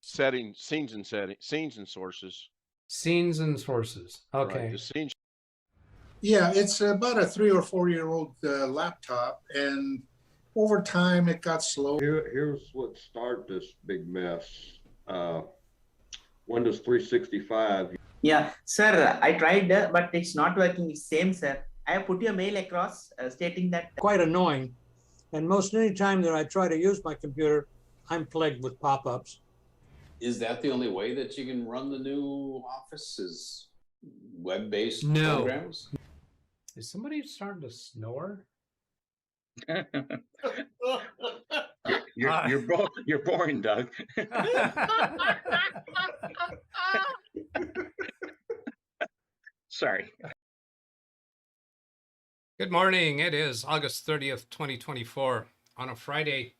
scenes and sources. Scenes and sources. Okay. Right, the scenes. Yeah, it's about a 3 or 4 year old laptop, and over time it got slow. Here's what started this big mess. Windows 365. Yeah, sir, I tried, but it's not working. Same, sir. I have put your mail across stating that. Quite annoying. And most any time that I try to use my computer, I'm plagued with pop-ups. Is that the only way that you can run the new Office? Is web-based No. programs? Is somebody starting to snore? You're boring, Doug. Sorry. Good morning. It is August 30th, 2024 on a Friday.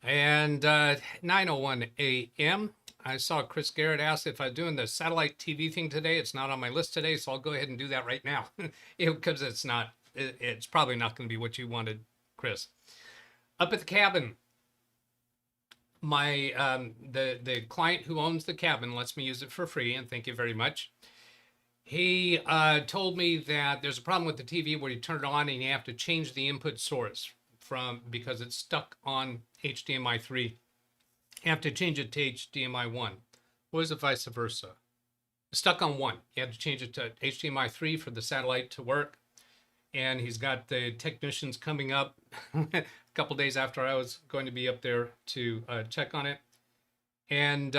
And 9:01 a.m. I saw Chris Garrett ask if I'm doing the satellite TV thing today. It's not on my list today, so I'll go ahead and do that right now because it's probably not going to be what you wanted, Chris. Up at the cabin, my the client who owns the cabin lets me use it for free, and thank you very much. He told me that there's a problem with the TV where you turn it on and you have to change the input source because it's stuck on HDMI 3. You have to change it to HDMI 1. Or is it vice versa? It's stuck on 1. You have to change it to HDMI 3 for the satellite to work. And he's got the technicians coming up a couple days after I was going to be up there to check on it. And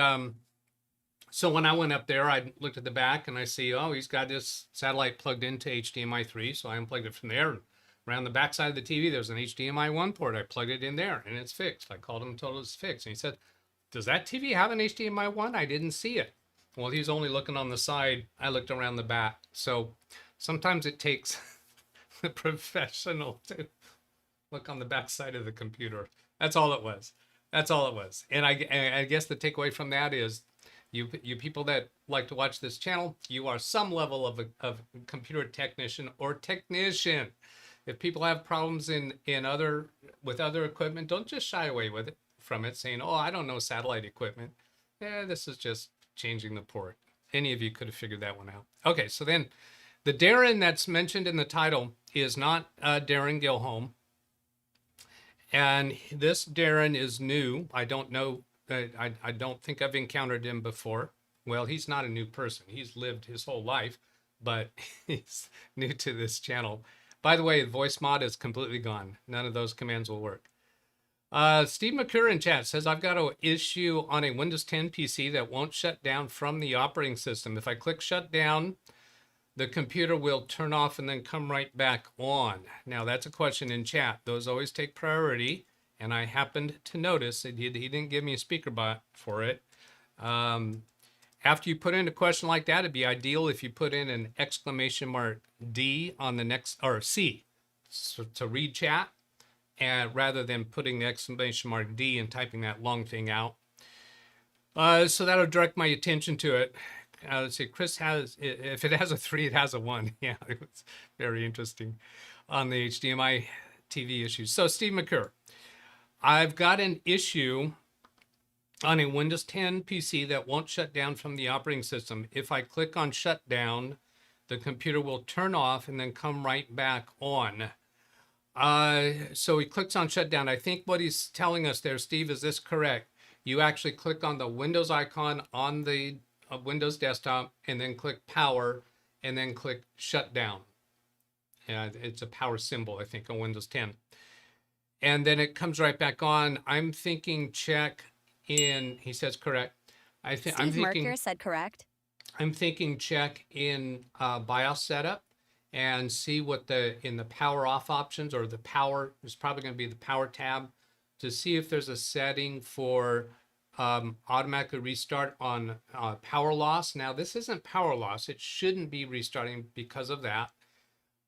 so when I went up there, I looked at the back and I see, oh, he's got this satellite plugged into HDMI 3. So I unplugged it from there. Around the back side of the TV, there's an HDMI 1 port. I plugged it in there and it's fixed. I called him and told him it's fixed. And he said, does that TV have an HDMI 1? I didn't see it. Well, he's only looking on the side. I looked around the back. So sometimes it takes a professional to look on the back side of the computer. That's all it was. That's all it was. And I guess the takeaway from that is you people that like to watch this channel, you are some level of a computer technician or technician. If people have problems with other equipment, don't just shy away from it saying, oh, I don't know satellite equipment. Yeah, this is just changing the port. Any of you could have figured that one out. Okay, so then the Darin that's mentioned in the title is not Darin Gilholm. And this Darin is new. I don't know. I don't think I've encountered him before. Well, he's not a new person. He's lived his whole life, but he's new to this channel. By the way, voice mod is completely gone. None of those commands will work. Steve McCurry in chat says, I've got an issue on a Windows 10 PC that won't shut down from the operating system. If I click shut down, the computer will turn off and then come right back on. Now, that's a question in chat. Those always take priority. And I happened to notice that he didn't give me a speaker bot for it. After you put in a question like that, it'd be ideal if you put in an exclamation mark D on the next, or C, so to read chat, and rather than putting the exclamation mark D and typing that long thing out. So that'll direct my attention to it. Let's see, Chris has, if it has a 3, it has a 1. Yeah, it was very interesting on the HDMI TV issues. So Steve McCurry, I've got an issue on a Windows 10 PC that won't shut down from the operating system. If I click on shutdown, the computer will turn off and then come right back on. So he clicks on shutdown. I think what he's telling us there, Steve, is this correct? You actually click on the Windows icon on the Windows desktop and then click power and then click shutdown. It's a power symbol, I think, on Windows 10. And then it comes right back on. I'm thinking check in, he says correct. I'm thinking said correct. I'm thinking check in BIOS setup and see what in the power off options, or the power, is probably going to be the power tab, to see if there's a setting for automatically restart on power loss. Now, this isn't power loss. It shouldn't be restarting because of that,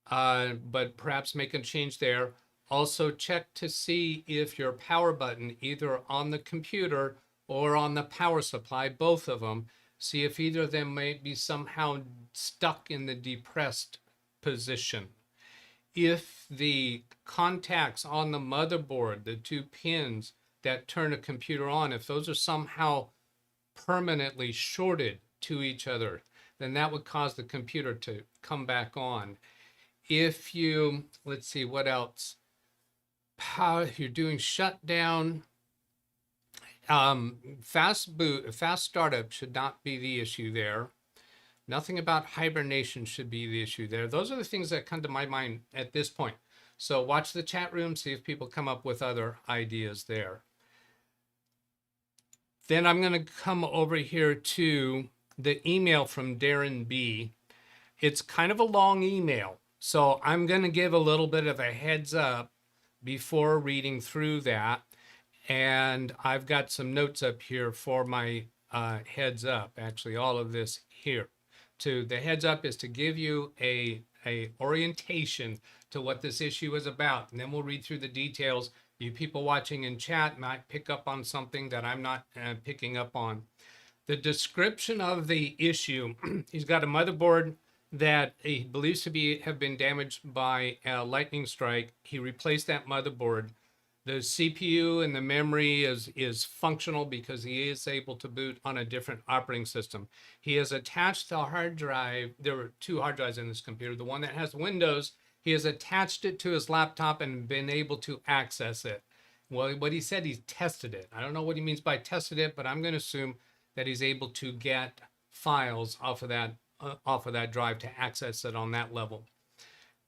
but perhaps make a change there. Also check to see if your power button, either on the computer or on the power supply, both of them, see if either of them may be somehow stuck in the depressed position. If the contacts on the motherboard, the 2 pins that turn a computer on, if those are somehow permanently shorted to each other, then that would cause the computer to come back on. If you, let's see, what else? How you're doing shutdown, fast startup should not be the issue there. Nothing about hibernation should be the issue there. Those are the things that come to my mind at this point. So watch the chat room, see if people come up with other ideas there. Then I'm going to come over here to the email from Darin B. It's kind of a long email, so I'm going to give a little bit of a heads up before reading through that. And I've got some notes up here for my heads up, actually all of this here. The heads up is to give you a orientation to what this issue is about, and then we'll read through the details. You people watching in chat might pick up on something that I'm not picking up on. The description of the issue, he's got a motherboard that he believes to have been damaged by a lightning strike. He replaced that motherboard. The CPU and the memory is functional because he is able to boot on a different operating system. He has attached the hard drive. There were 2 hard drives in this computer. The one that has Windows, he has attached it to his laptop and been able to access it. Well, what he said, he tested it. I don't know what he means by tested it, but I'm going to assume that he's able to get files off of that drive to access it on that level.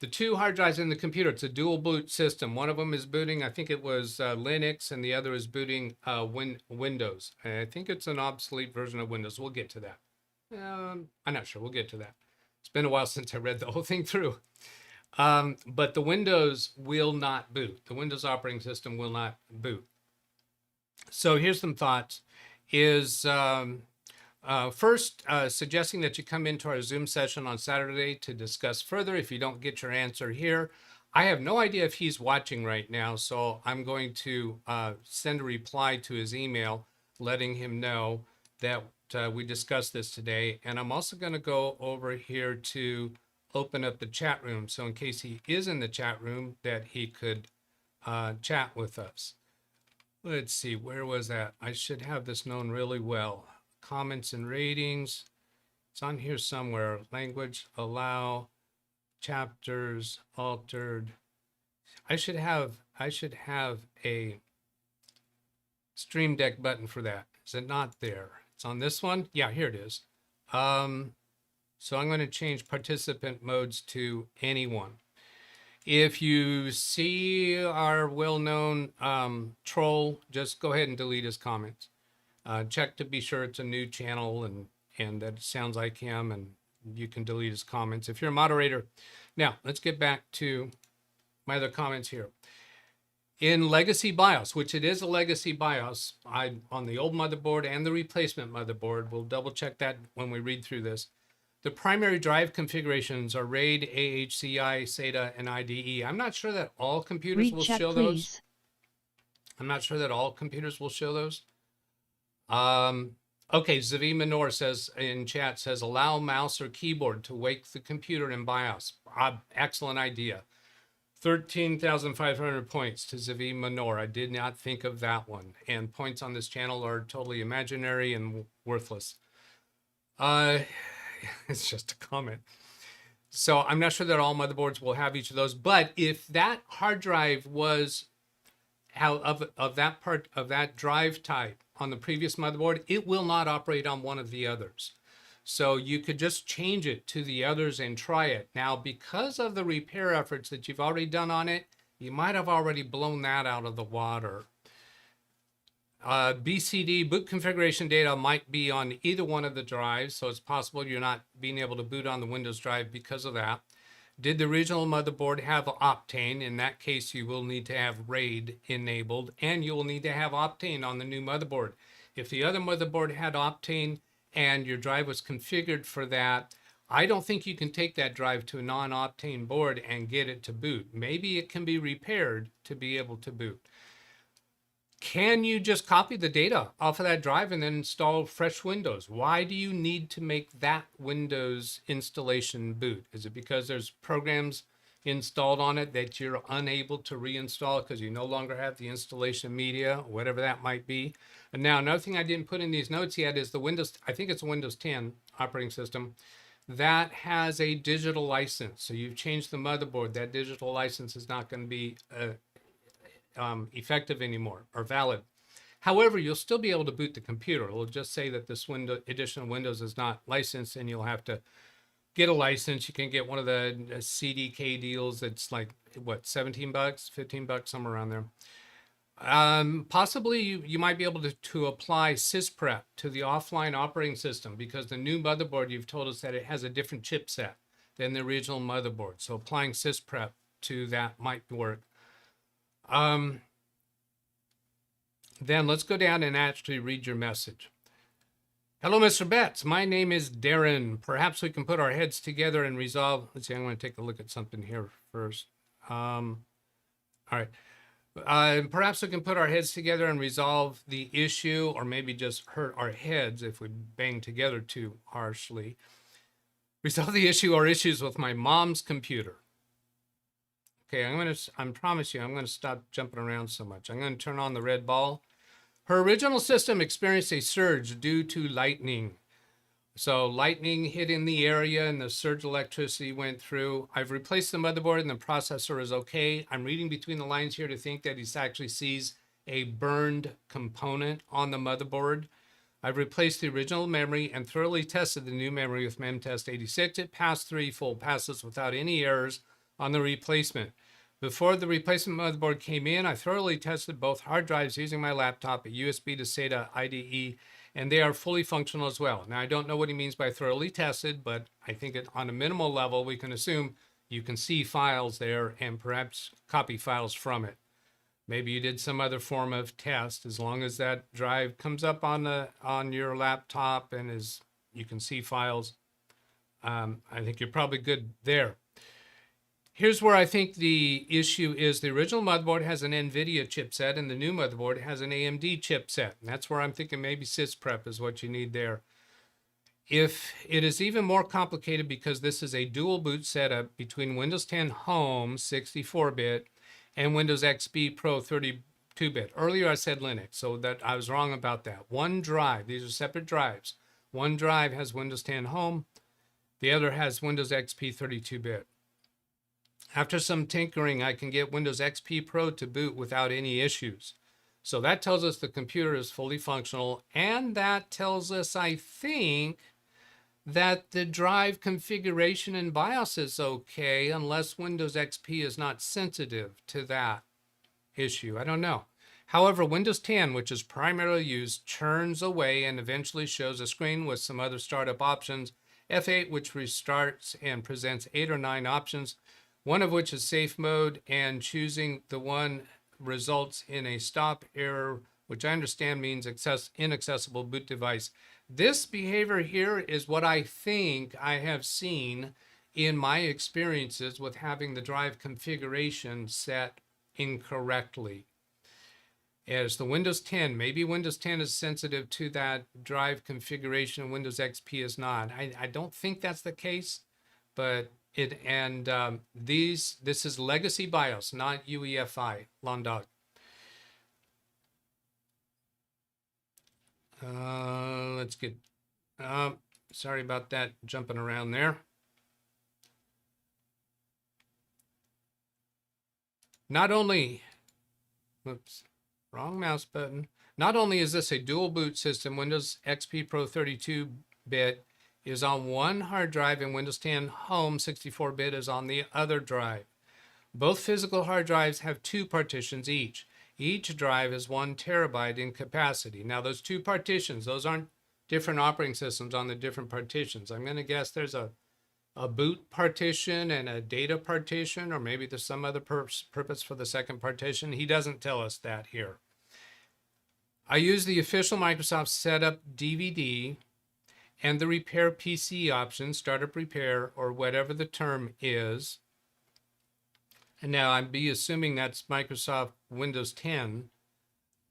The 2 hard drives in the computer, it's a dual boot system. One of them is booting, I think it was Linux, and the other is booting Windows. I think it's an obsolete version of Windows. We'll get to that. I'm not sure. We'll get to that. It's been a while since I read the whole thing through. But the Windows will not boot. The Windows operating system will not boot. So here's some thoughts. First, suggesting that you come into our Zoom session on Saturday to discuss further if you don't get your answer here. I have no idea if he's watching right now, so I'm going to send a reply to his email letting him know that we discussed this today. And I'm also going to go over here to open up the chat room, so in case he is in the chat room, that he could chat with us. Let's see, where was that? I should have this known really well. Comments and ratings. It's on here somewhere. Language, allow, chapters, altered. I should have a Stream Deck button for that. Is it not there? It's on this one. Yeah, here it is. So I'm going to change participant modes to anyone. If you see our well-known troll, just go ahead and delete his comments. Check to be sure it's a new channel and that it sounds like him, and you can delete his comments if you're a moderator. Now, let's get back to my other comments here. In legacy BIOS, which it is a legacy BIOS, on the old motherboard and the replacement motherboard, we'll double check that when we read through this. The primary drive configurations are RAID, AHCI, SATA, and IDE. I'm not sure that all computers will show those. I'm not sure that all computers will show those. Okay, Zavi Manor says in chat, says allow mouse or keyboard to wake the computer in BIOS. Excellent idea. 13,500 points to Zavi Manor. I did not think of that one. And points on this channel are totally imaginary and worthless. It's just a comment. So I'm not sure that all motherboards will have each of those, but if that hard drive was out of that part of that drive type on the previous motherboard, it will not operate on one of the others. So you could just change it to the others and try it. Now, because of the repair efforts that you've already done on it, you might have already blown that out of the water. BCD, boot configuration data, might be on either one of the drives, so it's possible you're not being able to boot on the Windows drive because of that. Did the original motherboard have Optane? In that case, you will need to have RAID enabled, and you will need to have Optane on the new motherboard. If the other motherboard had Optane and your drive was configured for that, I don't think you can take that drive to a non-Optane board and get it to boot. Maybe it can be repaired to be able to boot. Can you just copy the data off of that drive and then install fresh Windows? Why do you need to make that Windows installation boot? Is it because there's programs installed on it that you're unable to reinstall because you no longer have the installation media, whatever that might be. And now another thing I didn't put in these notes yet is the Windows, I think it's a Windows 10 operating system that has a digital license. So you've changed the motherboard. That digital license is not going to be effective anymore or valid. However, you'll still be able to boot the computer. It'll just say that this edition of Windows is not licensed, and you'll have to get a license. You can get one of the CDK deals that's like, what, 17 bucks, 15 bucks, somewhere around there. Possibly you might be able to apply sysprep to the offline operating system, because the new motherboard, you've told us that it has a different chipset than the original motherboard. So applying sysprep to that might work. Then let's go down and actually read your message. Hello, Mr. Betts. My name is Darin. Perhaps we can put our heads together and resolve. Let's see, I'm going to take a look at something here first. All right. Perhaps we can put our heads together and resolve the issue, or maybe just hurt our heads if we bang together too harshly. Resolve the issue or issues with my mom's computer. Okay, I promise you, I'm going to stop jumping around so much. I'm going to turn on the red ball. Her original system experienced a surge due to lightning. So lightning hit in the area and the surge electricity went through. I've replaced the motherboard and the processor is okay. I'm reading between the lines here to think that he actually sees a burned component on the motherboard. I've replaced the original memory and thoroughly tested the new memory with MemTest 86. It passed 3 full passes without any errors on the replacement. Before the replacement motherboard came in, I thoroughly tested both hard drives using my laptop, a USB to SATA IDE, and they are fully functional as well. Now, I don't know what he means by thoroughly tested, but I think on a minimal level, we can assume you can see files there and perhaps copy files from it. Maybe you did some other form of test. As long as that drive comes up on your laptop and you can see files, I think you're probably good there. Here's where I think the issue is. The original motherboard has an NVIDIA chipset and the new motherboard has an AMD chipset. And that's where I'm thinking maybe sysprep is what you need there. If it is even more complicated because this is a dual boot setup between Windows 10 Home 64-bit and Windows XP Pro 32-bit. Earlier I said Linux, so that I was wrong about that. One drive, these are separate drives. One drive has Windows 10 Home, the other has Windows XP 32-bit. After some tinkering, I can get Windows XP Pro to boot without any issues. So that tells us the computer is fully functional, and that tells us, I think, that the drive configuration in BIOS is okay unless Windows XP is not sensitive to that issue. I don't know. However, Windows 10, which is primarily used, churns away and eventually shows a screen with some other startup options. F8, which restarts and presents 8 or 9 options, one of which is safe mode, and choosing the one results in a stop error, which I understand means inaccessible boot device. This behavior here is what I think I have seen in my experiences with having the drive configuration set incorrectly. As the Windows 10, maybe Windows 10 is sensitive to that drive configuration and Windows XP is not. I don't think that's the case, but this is legacy BIOS, not UEFI, long dog. Let's get, sorry about that, jumping around there. Not only, whoops, wrong mouse button. Not only is this a dual boot system, Windows XP Pro 32-bit is on one hard drive and Windows 10 Home 64-bit is on the other drive. Both physical hard drives have 2 partitions each. Each drive is 1 terabyte in capacity. Now those 2 partitions, those aren't different operating systems on the different partitions. I'm going to guess there's a boot partition and a data partition, or maybe there's some other purpose for the second partition. He doesn't tell us that here. I use the official Microsoft Setup DVD and the repair PC option, startup repair, or whatever the term is. And now I'd be assuming that's Microsoft Windows 10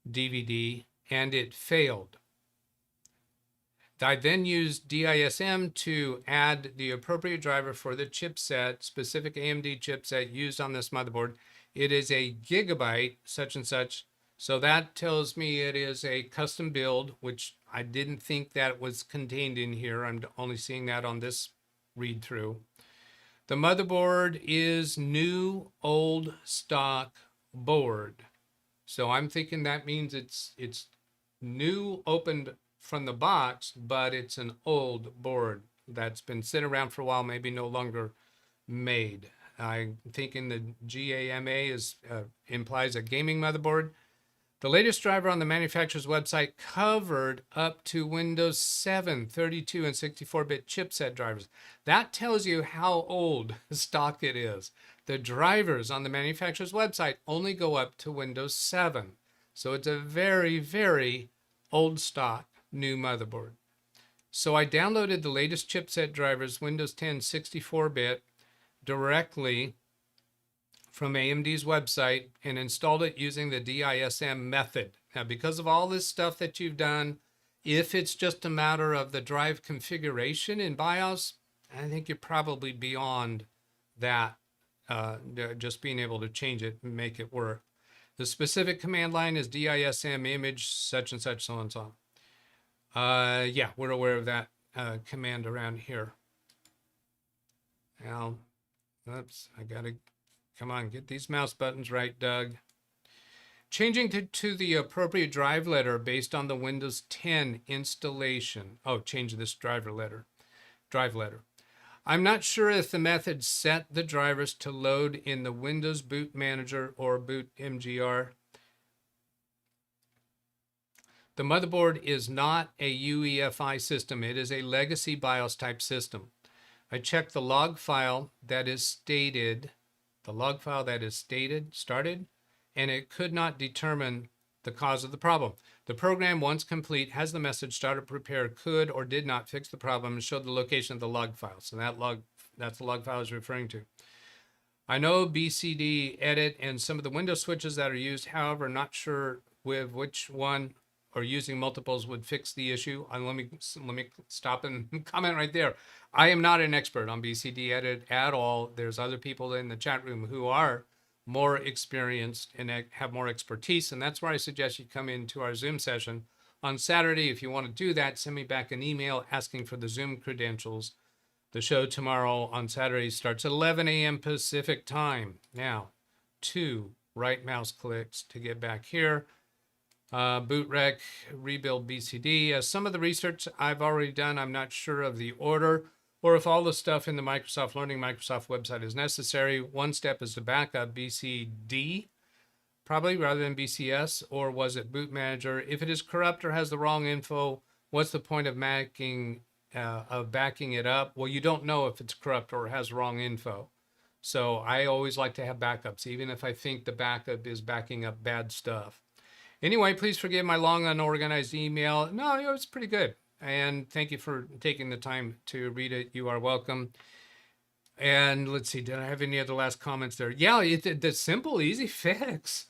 DVD, and it failed. I then used DISM to add the appropriate driver for the chipset, specific AMD chipset used on this motherboard. It is a gigabyte, such and such. So that tells me it is a custom build, which I didn't think that was contained in here. I'm only seeing that on this read through. The motherboard is new, old stock board. So I'm thinking that means it's new, opened from the box, but it's an old board that's been sitting around for a while, maybe no longer made. I'm thinking the GAMA implies a gaming motherboard. The latest driver on the manufacturer's website covered up to Windows 7, 32 and 64-bit chipset drivers. That tells you how old stock it is. The drivers on the manufacturer's website only go up to Windows 7. So it's a very, very old stock new motherboard. So I downloaded the latest chipset drivers, Windows 10 64-bit, directly from AMD's website and installed it using the DISM method. Now, because of all this stuff that you've done, if it's just a matter of the drive configuration in BIOS, I think you're probably beyond that, just being able to change it and make it work. The specific command line is DISM image such and such, so on and so on. Yeah, we're aware of that command around here. Now, oops, I gotta, come on, get these mouse buttons right, Doug. Changing to the appropriate drive letter based on the Windows 10 installation. Oh, change this drive letter. I'm not sure if the method set the drivers to load in the Windows Boot Manager or Boot MGR. The motherboard is not a UEFI system. It is a legacy BIOS type system. I checked the log file that is stated, started, and it could not determine the cause of the problem. The program, once complete, has the message startup prepare could or did not fix the problem and showed the location of the log file. So that's the log file I was referring to. I know BCD edit and some of the Windows switches that are used, however, not sure with which one or using multiples would fix the issue. Let me stop and comment right there. I am not an expert on BCD edit at all. There's other people in the chat room who are more experienced and have more expertise, and that's where I suggest you come into our Zoom session on Saturday. If you want to do that, send me back an email asking for the Zoom credentials. The show tomorrow on Saturday starts at 11 a.m. Pacific time. Now, 2 right mouse clicks to get back here. Bootrec, rebuild BCD. Some of the research I've already done, I'm not sure of the order or if all the stuff in the Microsoft Learning Microsoft website is necessary. One step is to back up BCD, probably rather than BCS, or was it Boot Manager? If it is corrupt or has the wrong info, what's the point of backing it up? Well, you don't know if it's corrupt or has wrong info. So I always like to have backups, even if I think the backup is backing up bad stuff. Anyway, please forgive my long, unorganized email. No, it was pretty good. And thank you for taking the time to read it. You are welcome. And let's see, did I have any other last comments there? Yeah, the simple, easy fix.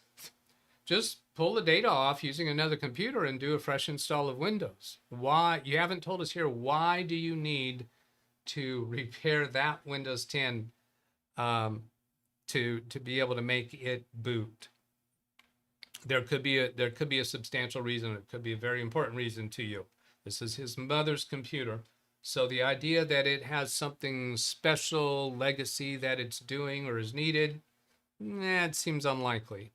Just pull the data off using another computer and do a fresh install of Windows. Why? You haven't told us here, why do you need to repair that Windows 10 to be able to make it boot? There could be a substantial reason. It could be a very important reason to you. This is his mother's computer. So the idea that it has something special legacy that it's doing or is needed, it seems unlikely.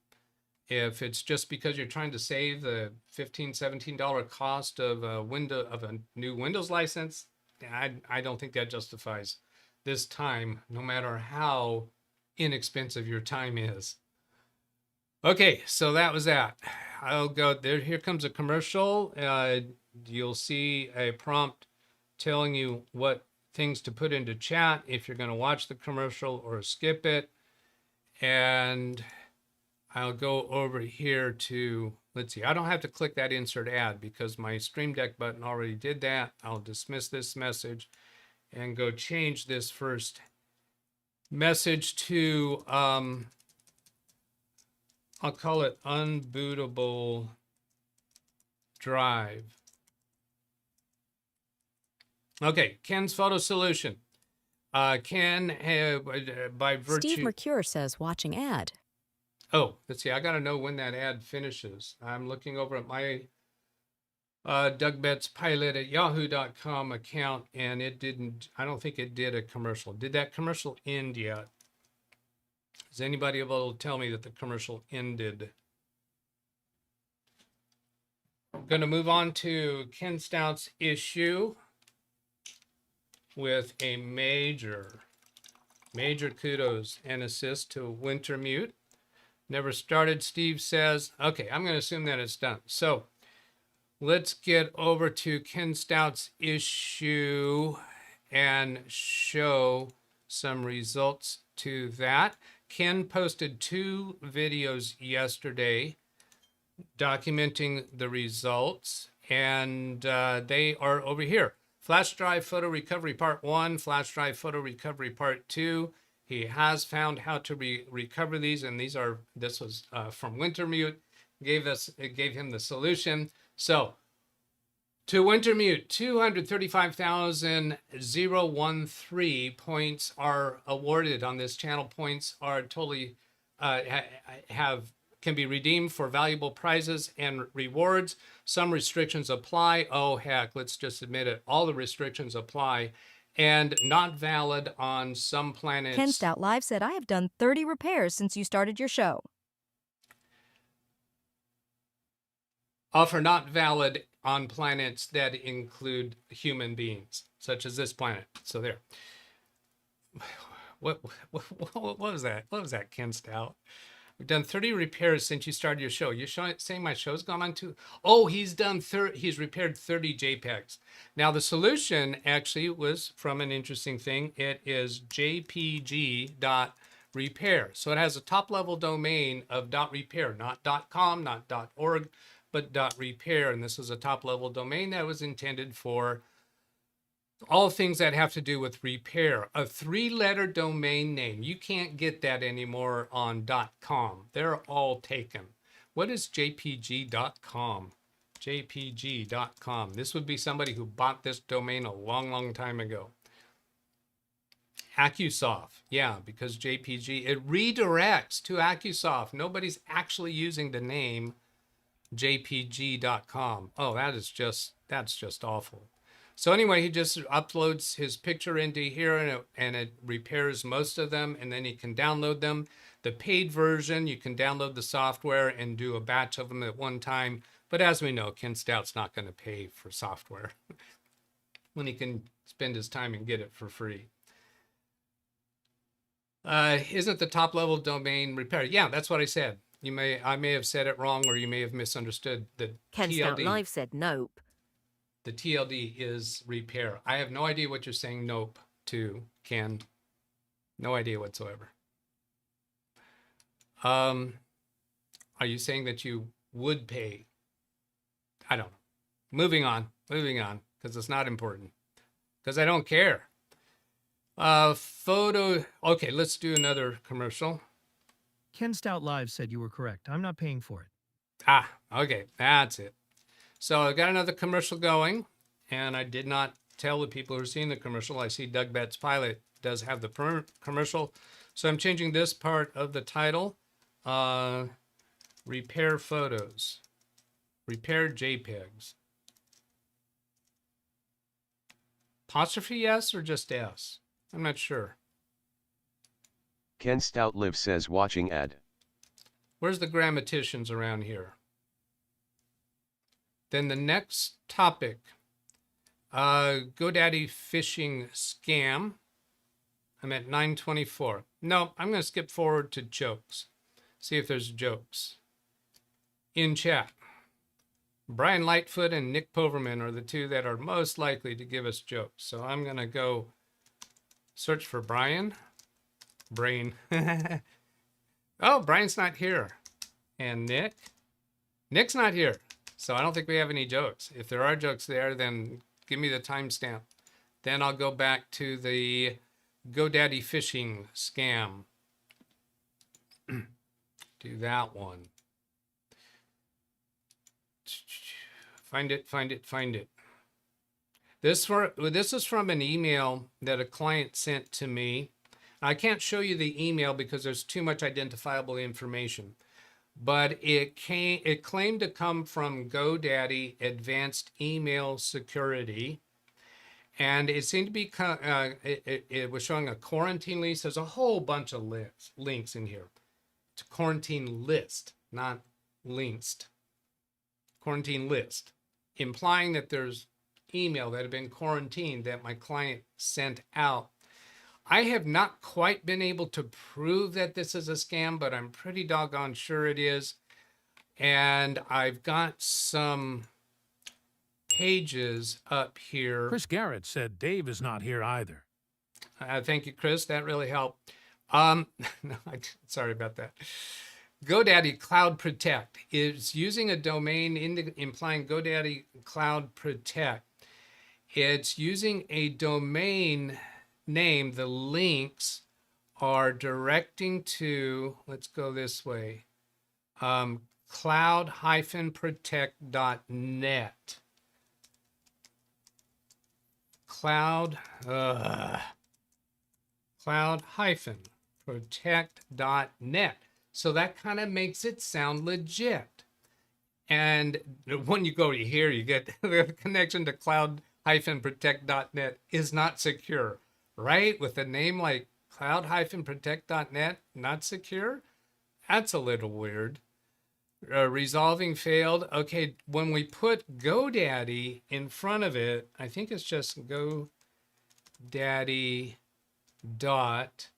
If it's just because you're trying to save the $15, $17 cost of a new Windows license, I don't think that justifies this time, no matter how inexpensive your time is. Okay, so that was that. I'll go there. Here comes a commercial. You'll see a prompt telling you what things to put into chat if you're going to watch the commercial or skip it. And I'll go over here to, let's see, I don't have to click that insert ad because my Stream Deck button already did that. I'll dismiss this message and go change this first message to, I'll call it Unbootable Drive. Okay, Ken's photo solution. Ken, by virtue. Steve Mercure says watching ad. Oh, let's see. I got to know when that ad finishes. I'm looking over at my DougBetts pilot at yahoo.com account, and it didn't, I don't think it did a commercial. Did that commercial end yet? Is anybody able to tell me that the commercial ended? I'm going to move on to Ken Stout's issue with a major kudos and assist to Wintermute. Never started, Steve says. Okay, I'm going to assume that it's done. So let's get over to Ken Stout's issue and show some results to that. Ken posted 2 videos yesterday documenting the results, and they are over here. Flash drive photo recovery part 1, flash drive photo recovery part 2. He has found how to recover these, and this was from Wintermute. Gave him the solution. So to Wintermute, 235,013 points are awarded on this channel. Points are totally can be redeemed for valuable prizes and rewards. Some restrictions apply. Oh heck, let's just admit it. All the restrictions apply, and not valid on some planets. Ken Stout Live said, I have done 30 repairs since you started your show. Offer not valid on planets that include human beings, such as this planet. So there. What was that? What was that, Ken Stout? We've done 30 repairs since you started your show. You're saying my show's gone on to? Oh, he's repaired 30 JPEGs. Now the solution actually was from an interesting thing. It is jpg.repair. So it has a top level domain of .repair, not .com, not .org, but .repair. And this is a top level domain that was intended for all things that have to do with repair. A 3-letter domain name. You can't get that anymore on .com. They're all taken. What is jpg.com? jpg.com. This would be somebody who bought this domain a long time ago. Accusoft. Yeah, because JPG, it redirects to Accusoft. Nobody's actually using the name jpg.com. Oh, that's just awful. So anyway, he just uploads his picture into here, and it repairs most of them, and then he can download them. The paid version, you can download the software and do a batch of them at one time. But as we know, Ken Stout's not going to pay for software when he can spend his time and get it for free. Isn't the top level domain repair? Yeah, that's what I said. I may have said it wrong, or you may have misunderstood. The Ken Stout TLD. Live said nope. The TLD is repair. I have no idea what you're saying nope to, Ken. No idea whatsoever. Are you saying that you would pay? I don't know. Moving on, because it's not important. Because I don't care. Photo. Okay, let's do another commercial. Ken Stout Live said you were correct. I'm not paying for it. Ah, okay, that's it. So I got another commercial going, and I did not tell the people who are seeing the commercial. I see DougBetts Pilot does have the commercial. So I'm changing this part of the title. Repair photos. Repair JPEGs. Apostrophe S or just S? I'm not sure. Ken Stout Live says watching ad. Where's the grammaticians around here? Then the next topic, GoDaddy Phishing Scam. I'm at 9:24. No, I'm going to skip forward to jokes. See if there's jokes. In chat, Brian Lightfoot and Nick Poverman are the two that are most likely to give us jokes. So I'm going to go search for Brian. Brain. Oh, Brian's not here. And Nick? Nick's not here. So I don't think we have any jokes. If there are jokes there, then give me the timestamp. Then I'll go back to the GoDaddy Phishing Scam. Do that one. Find it. This is from an email that a client sent to me. I can't show you the email because there's too much identifiable information, but it claimed to come from GoDaddy Advanced Email Security. And it seemed to be, it was showing a quarantine list. There's a whole bunch of links in here. It's a quarantine list, not links. Quarantine list, implying that there's email that had been quarantined that my client sent out. I have not quite been able to prove that this is a scam, but I'm pretty doggone sure it is. And I've got some pages up here. Chris Garrett said Dave is not here either. Thank you, Chris. That really helped. No, sorry about that. GoDaddy Cloud Protect is using a domain implying GoDaddy Cloud Protect. It's using a domain name. The links are directing to, let's go this way, cloud-protect.net. cloud-protect.net. So that kind of makes it sound legit. And when you go to here, you get the connection to cloud-protect.net is not secure, right? With a name like cloud-protect.net, not secure? That's a little weird. Resolving failed. Okay, when we put GoDaddy in front of it, I think it's just GoDaddy dot.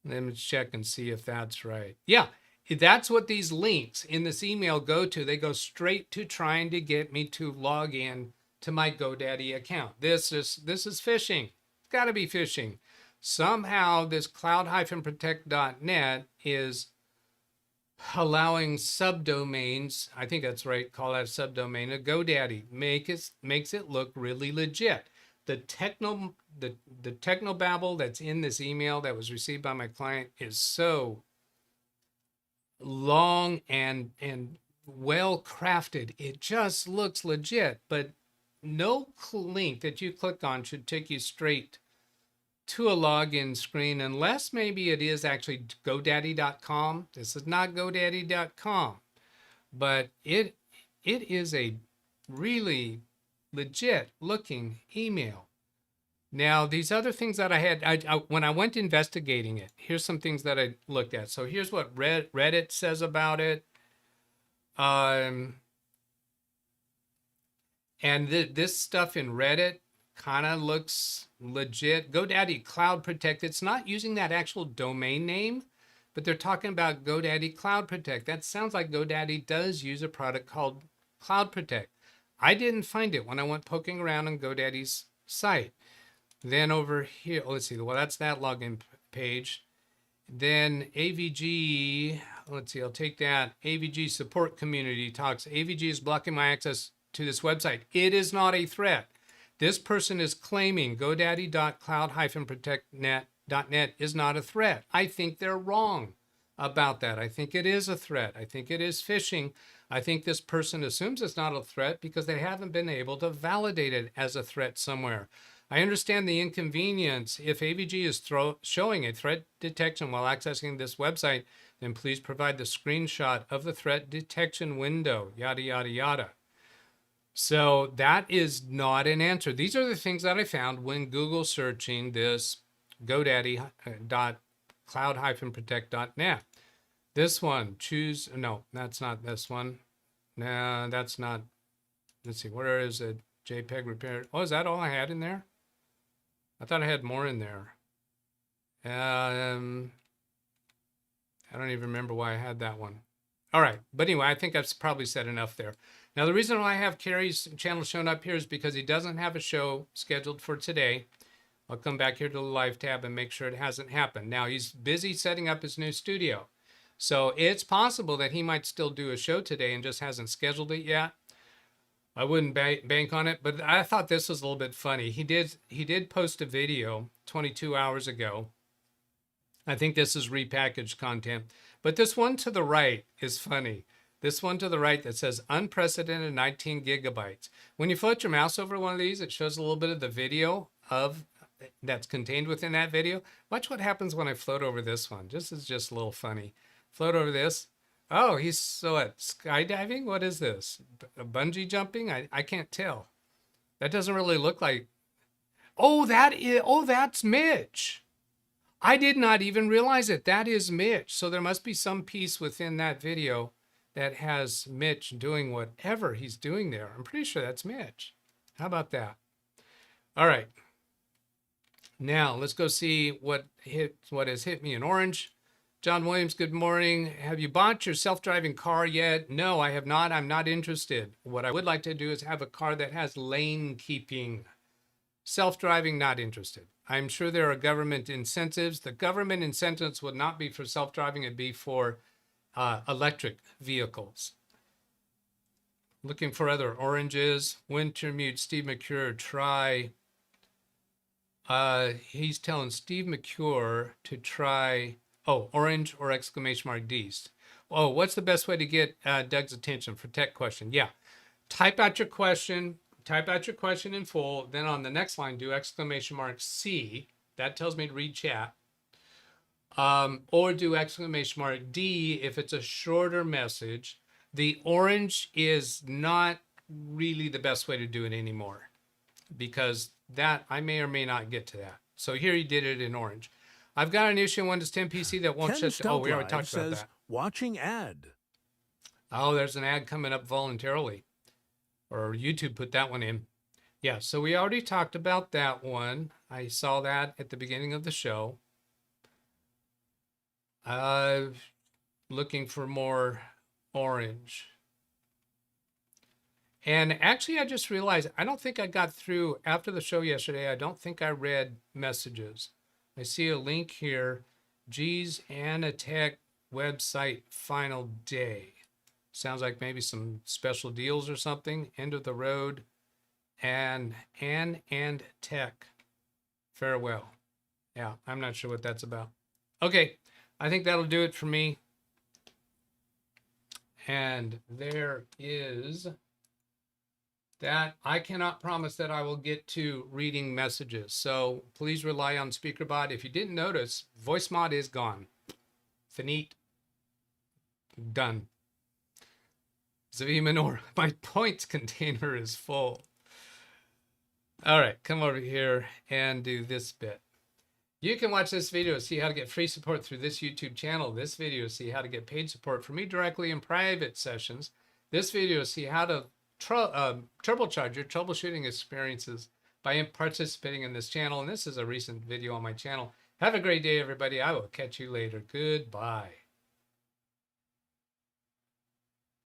Let me check and see if that's right. Yeah, that's what these links in this email go to. They go straight to trying to get me to log in to my GoDaddy account. This is phishing. It's got to be phishing. Somehow this cloud-protect.net is allowing subdomains, I think that's right, call that subdomain a GoDaddy. Makes it look really legit. The technobabble that's in this email that was received by my client is so long and well crafted. It just looks legit, but no link that you click on should take you straight to a login screen, unless maybe it is actually GoDaddy.com. This is not GoDaddy.com, but it is a really legit looking email. Now, these other things that I had, when I went investigating it, here's some things that I looked at. So here's what Reddit says about it. And this stuff in Reddit kind of looks legit. GoDaddy Cloud Protect, it's not using that actual domain name, but they're talking about GoDaddy Cloud Protect. That sounds like GoDaddy does use a product called Cloud Protect. I didn't find it when I went poking around on GoDaddy's site. Then over here, let's see, well, that's that login page. Then AVG, let's see, I'll take that. AVG support community talks. AVG is blocking my access to this website. It is not a threat. This person is claiming GoDaddy.cloud-protect.net is not a threat. I think they're wrong about that. I think it is a threat. I think it is phishing. I think this person assumes it's not a threat because they haven't been able to validate it as a threat somewhere. I understand the inconvenience. If AVG is showing a threat detection while accessing this website, then please provide the screenshot of the threat detection window, yada, yada, yada. So that is not an answer. These are the things that I found when Google searching this GoDaddy.cloud-protect.net. This one, no, that's not this one. No, that's not. Let's see, where is it? JPEG repair. Oh, is that all I had in there? I thought I had more in there. I don't even remember why I had that one. All right, but anyway, I think I've probably said enough there. Now, the reason why I have Kerry's channel shown up here is because he doesn't have a show scheduled for today. I'll come back here to the live tab and make sure it hasn't happened. Now, he's busy setting up his new studio. So it's possible that he might still do a show today and just hasn't scheduled it yet. I wouldn't bank on it, but I thought this was a little bit funny. He did post a video 22 hours ago. I think this is repackaged content, but this one to the right is funny. This one to the right that says unprecedented 19 gigabytes. When you float your mouse over one of these, it shows a little bit of the video that's contained within that video. Watch what happens when I float over this one. This is just a little funny. Float over this. Oh, he's skydiving? What is this? Bungee jumping? I can't tell. That doesn't really look like. Oh, that's Mitch. I did not even realize it. That is Mitch. So there must be some piece within that video that has Mitch doing whatever he's doing there. I'm pretty sure that's Mitch. How about that? All right. Now let's go see what has hit me in orange. John Williams, good morning. Have you bought your self-driving car yet? No, I have not. I'm not interested. What I would like to do is have a car that has lane keeping. Self-driving, not interested. I'm sure there are government incentives. The government incentives would not be for self-driving. It'd be for electric vehicles. Looking for other oranges. Wintermute, Steve McCure, try. He's telling Steve McCure to try, orange or exclamation mark D's. Oh, what's the best way to get Doug's attention for tech question? Yeah, type out your question in full. Then on the next line, do exclamation mark C. That tells me to read chat. Or do exclamation mark D if it's a shorter message. The orange is not really the best way to do it anymore, because that I may or may not get to that. So here he did it in orange. I've got an issue in Windows 10 PC that won't Ken shut. Stout Oh, we already Live talked about says, that. watching ad. Oh, there's an ad coming up voluntarily, or YouTube put that one in. Yeah, so we already talked about that one. I saw that at the beginning of the show. Looking for more orange. And actually, I just realized I don't think I got through after the show yesterday. I don't think I read messages. I see a link here. G's Anatech website final day. Sounds like maybe some special deals or something. End of the road. And Tech. Farewell. Yeah, I'm not sure what that's about. Okay, I think that'll do it for me. And there is that. I cannot promise that I will get to reading messages. So please rely on SpeakerBot. If you didn't notice, voice mod is gone. Finite. Done. Zavi Minor, my points container is full. All right, come over here and do this bit. You can watch this video to see how to get free support through this YouTube channel. This video to see how to get paid support from me directly in private sessions. This video to see how to turbocharge your troubleshooting experiences by participating in this channel. And this is a recent video on my channel. Have a great day, everybody. I will catch you later. Goodbye.